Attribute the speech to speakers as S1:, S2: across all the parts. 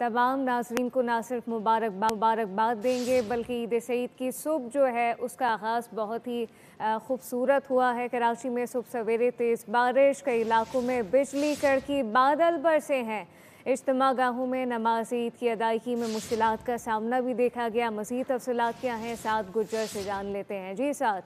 S1: तमाम नाज़रीन को ना सिर्फ मुबारकबाद देंगे बल्कि ईद सईद की सुबह जो है उसका आगाज़ बहुत ही खूबसूरत हुआ है। कराची में सुबह सवेरे तेज़ बारिश, कई इलाकों में बिजली कड़की, बादल बरसे हैं। इज्तिमा गाहों में नमाज ईद की अदायगी में मुश्किलात का सामना भी देखा गया। मज़ीद तफसीलात क्या हैं, साद गुज्जर से जान लेते हैं। जी साद।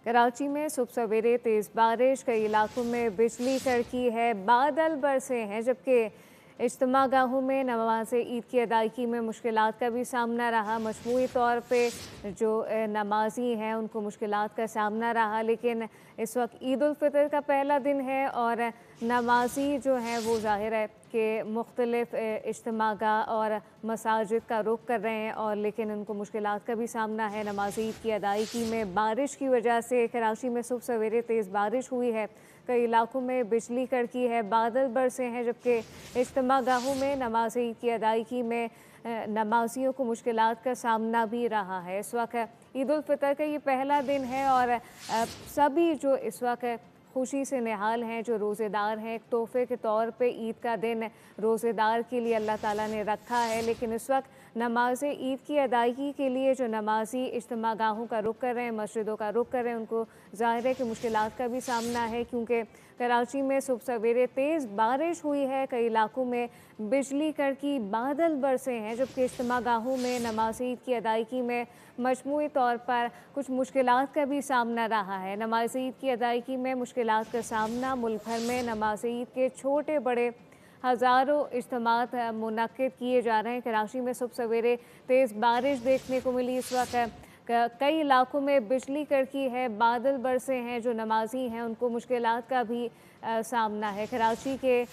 S1: कराची में सुबह सवेरे तेज़ बारिश, कई इलाकों में बिजली कड़की है, बादल बरसे हैं, जबकि इज्तिमा गाहों में नमाज ईद की अदायगी में मुश्किलात का भी सामना रहा। मजमूई तौर पे जो नमाजी हैं उनको मुश्किलात का सामना रहा, लेकिन इस वक्त ईद उल फितर का पहला दिन है और नमाजी जो हैं वो ज़ाहिर है कि मुख्तलिफ इज्तिमा गाह और मसाजिद का रुख कर रहे हैं, और लेकिन उनको मुश्किलात का भी सामना है। नमाज ईद की अदायगी में बारिश की वजह से कराची में सुबह सवेरे तेज़ बारिश हुई है, कई इलाकों में बिजली कड़की है, बादल बरसे हैं, जबकि इज्तिमा गाहों में नमाज ईद की अदायगी में नमाजियों को मुश्किलात का सामना भी रहा है। इस वक्त ईद उल फितर का ये पहला दिन है और सभी जो इस वक्त खुशी से निहाल हैं, जो रोज़ेदार हैं, एक तोहफे के तौर पे ईद का दिन रोज़ेदार के लिए अल्लाह ताला ने रखा है। लेकिन इस वक्त नमाज ईद की अदायगी के लिए जो नमाजी इज्तिमा गाहों का रुख कर रहे हैं, मस्जिदों का रुख कर रहे हैं, उनको ज़ाहिर है कि मुश्किलात का भी सामना है, क्योंकि कराची में सुबह सवेरे तेज़ बारिश हुई है, कई इलाकों में बिजली कड़की, बादल बरसे हैं, जबकि इज्तिमा गाहों में नमाज ईद की अदायगी में मजमूई तौर पर कुछ मुश्किलात का भी सामना रहा है। नमाज ईद की अदायगी में मुश्किलात का सामना मुल्क भर में नमाज ईद के छोटे बड़े हज़ारों इज्तिमात मुनक्किद किए जा रहे हैं। कराची में सुबह सवेरे तेज़ बारिश देखने को मिली। इस वक्त कई इलाकों में बिजली कड़की है, बादल बरसे हैं, जो नमाजी हैं उनको मुश्किलात का भी सामना है। कराची के